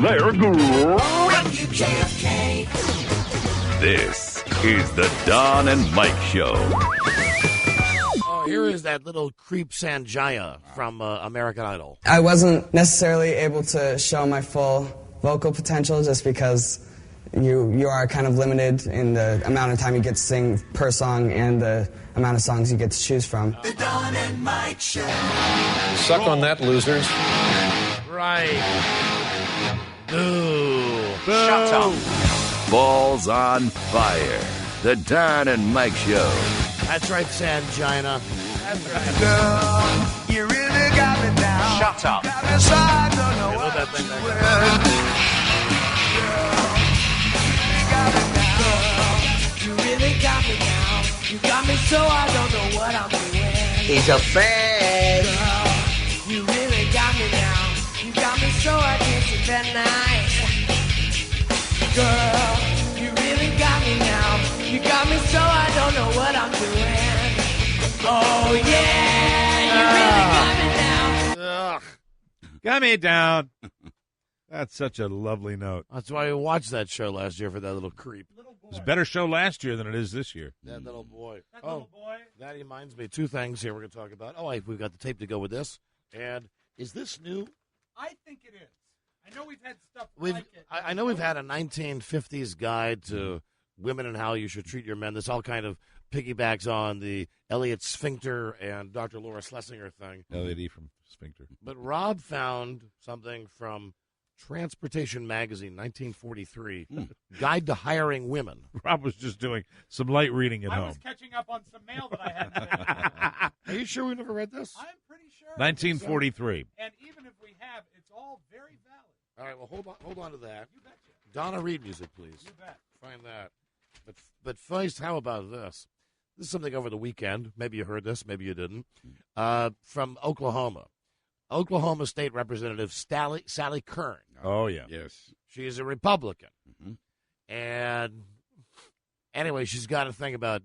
They're great. This is the Don and Mike Show. Oh, here is that little creep Sanjaya from American Idol. I wasn't necessarily able to show my full vocal potential just because you are kind of limited in the amount of time you get to sing per song and the amount of songs you get to choose from. The Don and Mike Show. Suck on that, losers. Right. Boo. Shut up. Balls on fire. The Don and Mike Show. That's right, Sanjina. That's right. Girl, you really got me down. Shut up. Got me so I don't know what that thing to back wear. You really got me now. You got me so I don't know what I'm doing. He's a fan. Girl, you really got me now. You got me so I can't sleep at night. Girl, you really got me now. You got me so I don't know what I'm doing. Oh yeah, you really got me now. Ugh. Got me down. That's such a lovely note. That's why we watched that show last year for that little creep. It was a better show last year than it is this year. That little boy. That reminds me. Two things here we're going to talk about. Oh, we've got the tape to go with this. And is this new? I think it is. I know we've had stuff We've, like it. I know we've had a 1950s guide to women and how you should treat your men. This all kind of piggybacks on the Elliot Sphincter and Dr. Laura Schlesinger thing. Elliot from Sphincter. But Rob found something from Transportation Magazine, 1943, Guide to Hiring Women. Rob was just doing some light reading at I home. was catching up on some mail that I hadn't read. Are you sure we never read this? I'm pretty sure. 1943. And even if we have, it's all very valid. All right, well, hold on to that. You betcha. Donna Reed music, please. You bet. Find that. But first, how about this? This is something over the weekend. Maybe you heard this, maybe you didn't. From Oklahoma. Oklahoma State Representative Sally Kern. Oh, yeah. Yes. She's a Republican. Mm-hmm. And anyway, she's got a thing about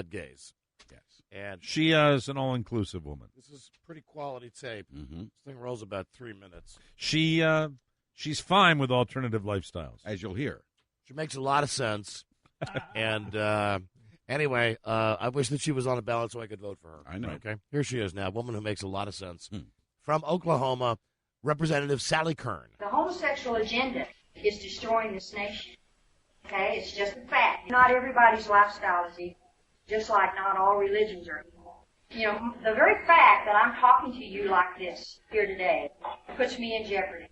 gays. Yes. And She is an all-inclusive woman. this is pretty quality tape. Mm-hmm. This thing rolls about 3 minutes. She's fine with alternative lifestyles. As you'll hear. She makes a lot of sense. And anyway, I wish that she was on a ballot so I could vote for her. I know. Okay, here she is now, a woman who makes a lot of sense. From Oklahoma, Representative Sally Kern. The homosexual agenda is destroying this nation. Okay? It's just a fact. Not everybody's lifestyle is equal, just like not all religions are equal. You know, the very fact that I'm talking to you like this here today puts me in jeopardy.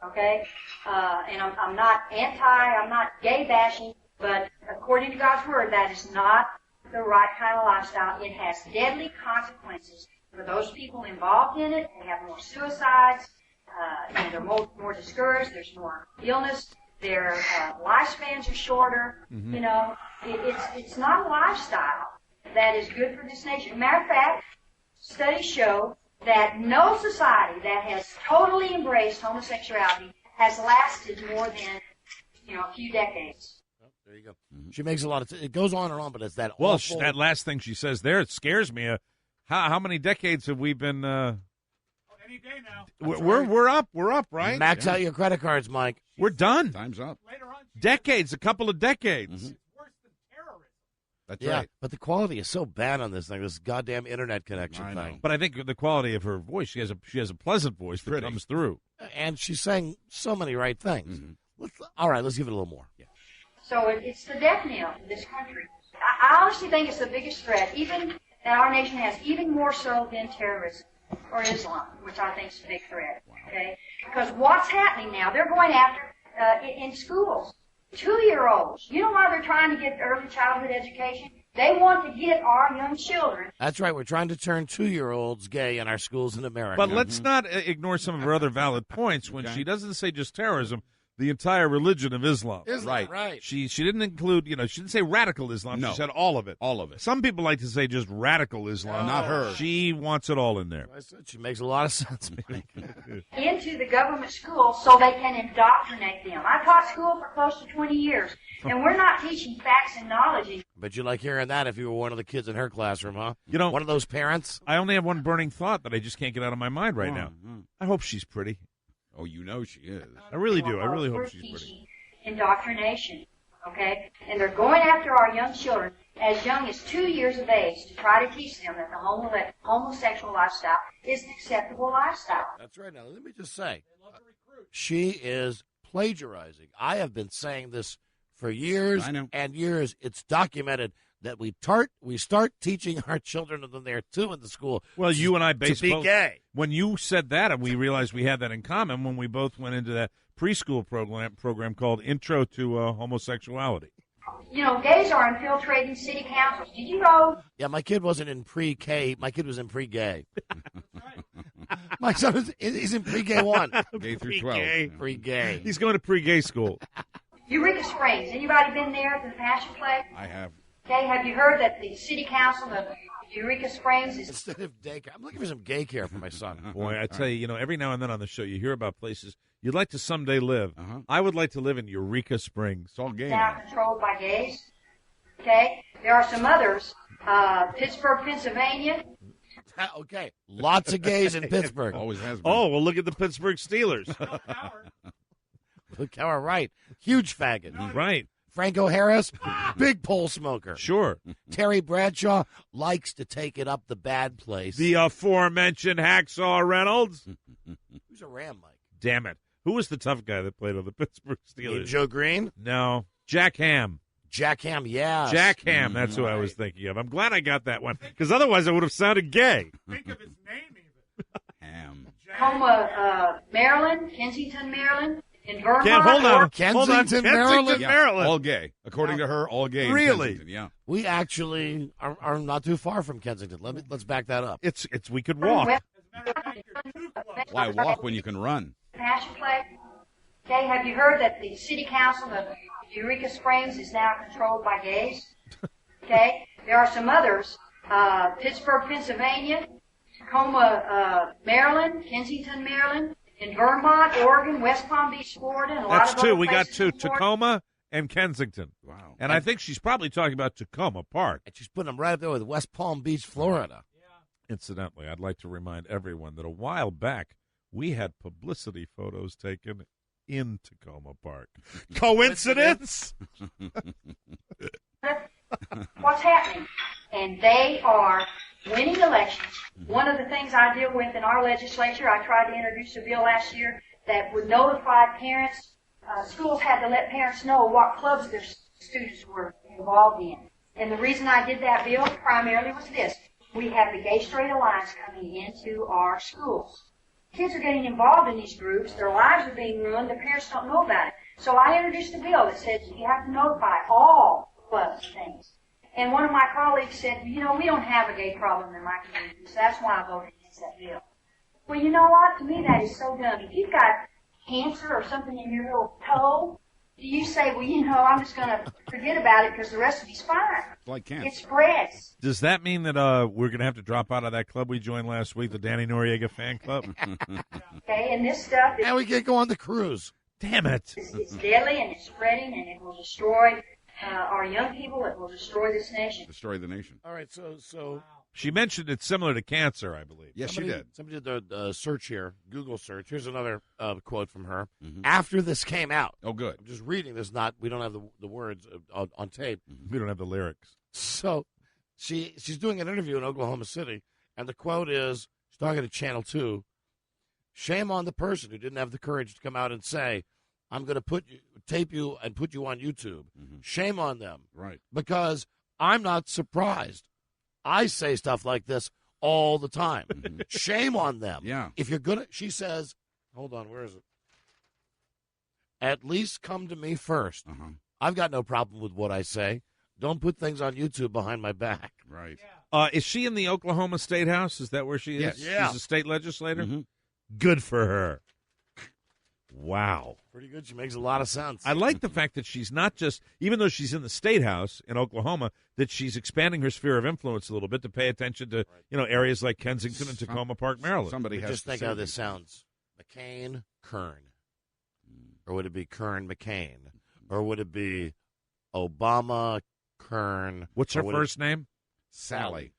Okay? And I'm not I'm not gay bashing, but according to God's Word, that is not the right kind of lifestyle. It has deadly consequences for those people involved in it. They have more suicides, and they're more discouraged. There's more illness. Their lifespans are shorter. Mm-hmm. You know, it's not a lifestyle that is good for this nation. Matter of fact, studies show that no society that has totally embraced homosexuality has lasted more than, a few decades. There you go. She makes a lot of it goes on and on, but it's that Well, awful. that last thing she says there, it scares me. How many decades have we been? Any day now. We're up, right? Max out your credit cards, Mike. We're done. Time's up. Later on. Decades, a couple of decades. Mhm. It's worse than terrorism. That's Yeah, right. but the quality is so bad on this thing, this goddamn internet connection I know. thing. But I think the quality of her voice, she has a pleasant voice that Pretty. comes through. And she's saying so many right things. All right, let's give it a little more. Yeah. So it's the death knell in this country. I honestly think it's the biggest threat, even that our nation has, even more so than terrorism or Islam, which I think is a big threat. Okay, because what's happening now? They're going after in schools 2-year-olds. You know why they're trying to get early childhood education? They want to get our young children. That's right. We're trying to turn 2-year-olds gay in our schools in America. But let's not ignore some of her other valid points when she doesn't say just terrorism, the entire religion of Islam. Right. She didn't include, she didn't say radical Islam. No. She said all of it. All of it. Some people like to say just radical Islam. Not her. She wants it all in there. I said she makes a lot of sense. Into the government schools so they can indoctrinate them. I taught school for close to 20 years, and we're not teaching facts and knowledge. But you like hearing that if you were one of the kids in her classroom, huh? One of those parents. I only have one burning thought that I just can't get out of my mind right now. I hope she's pretty. Oh, you know she is. I really do. I really hope We're she's pretty. teaching indoctrination, okay? And they're going after our young children as young as 2 years of age to try to teach them that the homosexual lifestyle is an acceptable lifestyle. That's right. Now, let me just say, she is plagiarizing. I have been saying this for years and years. It's documented that we start teaching our children when they're 2 in the school. Well, you and I to be both, gay. When you said that, and we realized we had that in common when we both went into that preschool program called Intro to Homosexuality. You know, gays are infiltrating city councils. Did you know? Yeah, my kid wasn't in pre-K. My kid was in pre-gay. My son he's in pre-gay 1. Gay through 12. Pre-gay. He's going to pre-gay school. Eureka Springs. Anybody been there at the Passion Play? I have. Okay, have you heard that the city council of Eureka Springs is... Instead of daycare, I'm looking for some gay care for my son. Boy, I tell you, every now and then on the show you hear about places you'd like to someday live. I would like to live in Eureka Springs. It's all gay now controlled by gays. Okay, there are some others. Pittsburgh, Pennsylvania. Okay, lots of gays in Pittsburgh. Always has been. Oh, well, look at the Pittsburgh Steelers. Look, all right. Huge faggot. Right. Franco Harris, big pole smoker. Sure. Terry Bradshaw likes to take it up the bad place. The aforementioned Hacksaw Reynolds. Who's a Ram, Mike? Damn it. Who was the tough guy that played on the Pittsburgh Steelers? Joe Green? No. Jack Ham. Jack Ham, yeah. Jack Ham, that's who I was thinking of. I'm glad I got that one, because otherwise I would have sounded gay. Think of his name even. Ham. Tacoma, Maryland, Kensington, Maryland, in Vermont. Hold on. Kensington, Maryland? Yeah, Maryland. all gay. According to her, all gay. Really? In Kensington, yeah. We actually are not too far from Kensington. Let's back that up. It's we could walk. As a matter of fact, you're too close. Why walk when you can run? Passion Play. Okay, have you heard that the city council of Eureka Springs is now controlled by gays? Okay, there are some others. Pittsburgh, Pennsylvania, Tacoma, Maryland, Kensington, Maryland, in Vermont, Oregon, West Palm Beach, Florida, and a lot That's of two. other We got places two. in Florida. Tacoma and Kensington. Wow. And I think she's probably talking about Tacoma Park. And she's putting them right up there with West Palm Beach, Florida. Incidentally, I'd like to remind everyone that a while back we had publicity photos taken in Tacoma Park. Coincidence? What's happening? And they are winning elections. One of the things I deal with in our legislature, I tried to introduce a bill last year that would notify parents. Schools had to let parents know what clubs their students were involved in. And the reason I did that bill primarily was this. We have the Gay Straight Alliance coming into our schools. Kids are getting involved in these groups. Their lives are being ruined. The parents don't know about it. So I introduced a bill that says you have to notify all clubs and things. And one of my colleagues said, we don't have a gay problem in my community, so that's why I voted against that bill. Well, you know what? To me, that is so dumb. If you've got cancer or something in your little toe, do you say, I'm just going to forget about it because the rest of me's fine? It's like cancer. It spreads. Does that mean that we're going to have to drop out of that club we joined last week, the Danny Noriega fan club? Okay, and this stuff is... And we can't go on the cruise. Damn it. It's deadly and it's spreading and it will destroy our young people. It will destroy this nation. Destroy the nation. All right, so She mentioned it's similar to cancer, I believe. Yes, she did. Somebody did the search here, Google search. Here's another quote from her. After this came out. Oh, good. I'm just reading this. We don't have the words on tape. We don't have the lyrics. So she's doing an interview in Oklahoma City, and the quote is, she's talking to Channel 2, shame on the person who didn't have the courage to come out and say, I'm going to tape you and put you on YouTube. Shame on them. Right. Because I'm not surprised. I say stuff like this all the time. Shame on them. Yeah. If you're going to, she says, hold on, where is it? At least come to me first. I've got no problem with what I say. Don't put things on YouTube behind my back. Right. Is she in the Oklahoma State House? Is that where she is? Yes. Yeah. She's a state legislator? Good for her. Wow. Pretty good. She makes a lot of sense. I like the fact that she's not just, even though she's in the State House in Oklahoma, that she's expanding her sphere of influence a little bit to pay attention to, areas like Kensington and Tacoma Park, Maryland. Somebody has just to think say how it. this sounds. McCain, Kern. Or would it be Kern, McCain? Or would it be Obama, Kern? What's her or would first name? Sally.